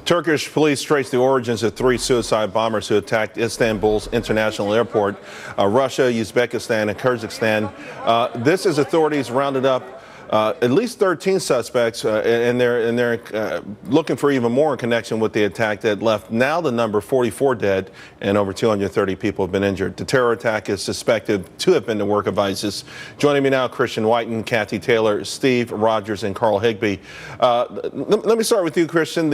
Turkish police trace the origins of 3 suicide bombers who attacked Istanbul's international airport. Russia, Uzbekistan, and Kyrgyzstan. This as authorities rounded up at least 13 suspects, and they're looking for even more in connection with the attack that left now the number 44 dead and over 230 people have been injured. The terror attack is suspected to have been the work of ISIS. Joining me now, Christian Whiten, Kathy Taylor, Steve Rogers, and Carl Higbee. Let me start with you, Christian.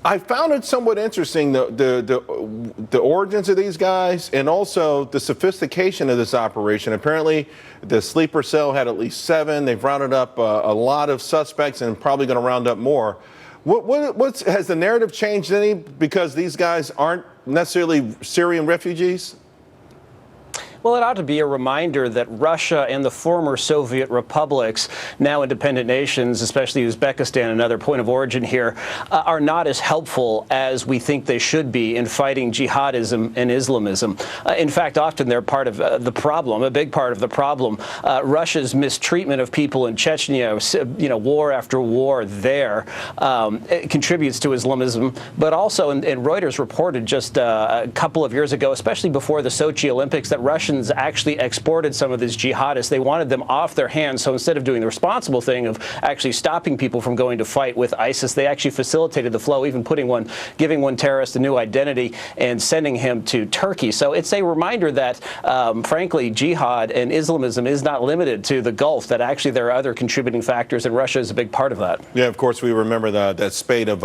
I found it somewhat interesting, the origins of these guys and also the sophistication of this operation. Apparently, the sleeper cell had at least 7. They've rounded up a lot of suspects and probably going to round up more. Has the narrative changed any because these guys aren't necessarily Syrian refugees? Well, it ought to be a reminder that Russia and the former Soviet republics, now independent nations, especially Uzbekistan, another point of origin here, are not as helpful as we think they should be in fighting jihadism and Islamism. In fact, often they're part of the problem, a big part of the problem. Russia's mistreatment of people in Chechnya, war after war there, it contributes to Islamism. But also, and Reuters reported just a couple of years ago, especially before the Sochi Olympics, that Russians actually exported some of these jihadists. They wanted them off their hands. So instead of doing the responsible thing of actually stopping people from going to fight with ISIS, they actually facilitated the flow, even giving one terrorist a new identity and sending him to Turkey. So it's a reminder that, frankly, jihad and Islamism is not limited to the Gulf, that actually there are other contributing factors, and Russia is a big part of that. Yeah, of course, we remember that spate of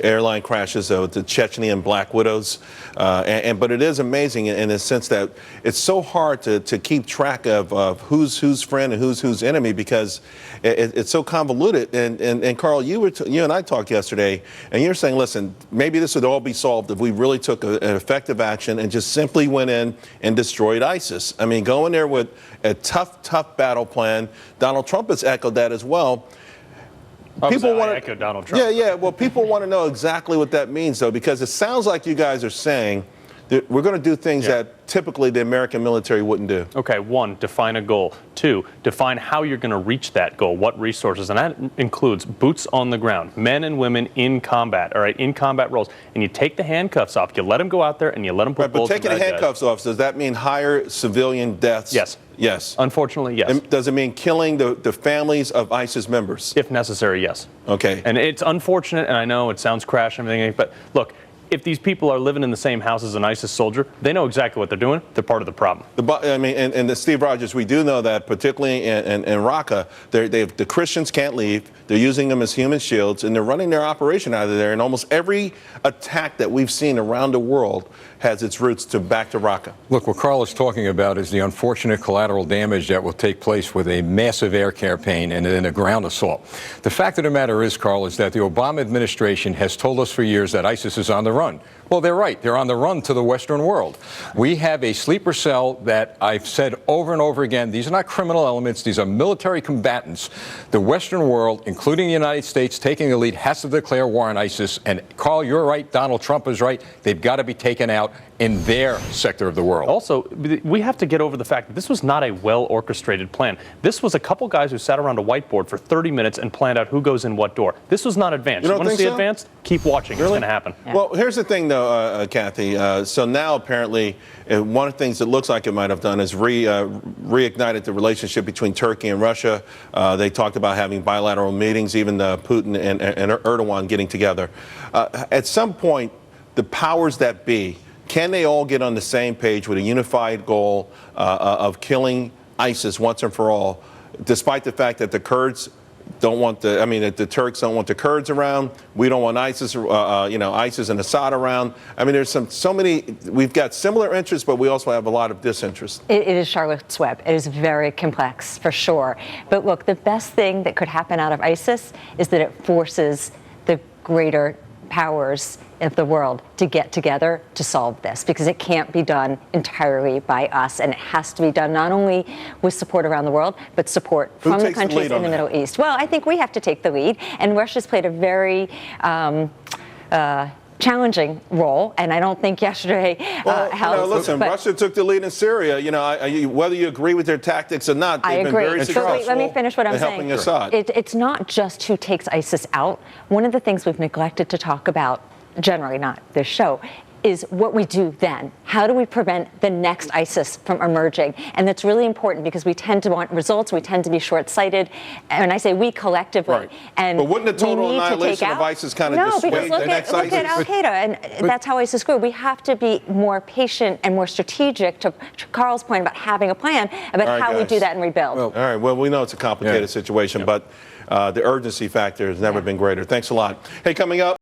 airline crashes with the Chechnyan Black Widows. But it is amazing in the sense that it's so hard to keep track of who's friend and who's enemy because it's so convoluted. And Carl, you and I talked yesterday, and you're saying, listen, maybe this would all be solved if we really took an effective action and just simply went in and destroyed ISIS. I mean, go in there with a tough battle plan. Donald Trump has echoed that as well. People want to echo Donald Trump. Yeah. Well, people want to know exactly what that means, though, because it sounds like you guys are saying that we're going to do things that typically the American military wouldn't do. Okay, 1, define a goal. 2, define how you're going to reach that goal, what resources. And that includes boots on the ground, men and women in combat, all right, in combat roles. And you take the handcuffs off. You let them go out there and you let them put bullets in But taking the handcuffs off, does that mean higher civilian deaths? Yes. Yes. Unfortunately, yes. And does it mean killing the families of ISIS members? If necessary, yes. Okay. And it's unfortunate, and I know it sounds crash and everything, but look, if these people are living in the same house as an ISIS soldier, they know exactly what they're doing. They're part of the problem. And Steve Rogers, we do know that particularly in Raqqa, the Christians can't leave. They're using them as human shields, and they're running their operation out of there. And almost every attack that we've seen around the world has its roots back to Raqqa. Look, what Carl is talking about is the unfortunate collateral damage that will take place with a massive air campaign and then a ground assault. The fact of the matter is, Carl, is that the Obama administration has told us for years that ISIS is on the run. Well, they're right. They're on the run to the Western world. We have a sleeper cell that I've said over and over again, these are not criminal elements. These are military combatants. The Western world, including the United States, taking the lead, has to declare war on ISIS. And Carl, you're right. Donald Trump is right. They've got to be taken out in their sector of the world. Also, we have to get over the fact that this was not a well-orchestrated plan. This was a couple guys who sat around a whiteboard for 30 minutes and planned out who goes in what door. This was not advanced. You want to see advanced? Keep watching. Really? It's going to happen. Yeah. Well, here's the thing, though, Kathy. So now, apparently, one of the things it looks like it might have done is reignited the relationship between Turkey and Russia. They talked about having bilateral meetings, even Putin and Erdogan getting together. At some point, the powers that be, can they all get on the same page with a unified goal of killing ISIS once and for all, despite the fact that the Kurds don't want that the Turks don't want the Kurds around. We don't want ISIS, ISIS and Assad around. I mean, there's we've got similar interests, but we also have a lot of disinterest. It is Charlotte's Web. It is very complex, for sure. But look, the best thing that could happen out of ISIS is that it forces the greater powers of the world to get together to solve this, because it can't be done entirely by us, and it has to be done not only with support around the world, but support from the countries in the Middle East. Well, I think we have to take the lead, and Russia's played a very challenging role, and I don't think yesterday helped. Listen, Russia took the lead in Syria. Whether you agree with their tactics or not, they've been very successful. But wait, let me finish what I'm saying. Helping Assad. It's not just who takes ISIS out. One of the things we've neglected to talk about, generally not this show, is what we do then. How do we prevent the next ISIS from emerging? And that's really important because we tend to want results. We tend to be short-sighted. And I say we collectively. Right. And but wouldn't the total annihilation of ISIS kind of dissuade the next ISIS? Look at Al-Qaeda, and that's how ISIS grew. We have to be more patient and more strategic, to Carl's point about having a plan about how we do that and rebuild. All right, well, we know it's a complicated situation, but the urgency factor has never been greater. Thanks a lot. Hey, coming up.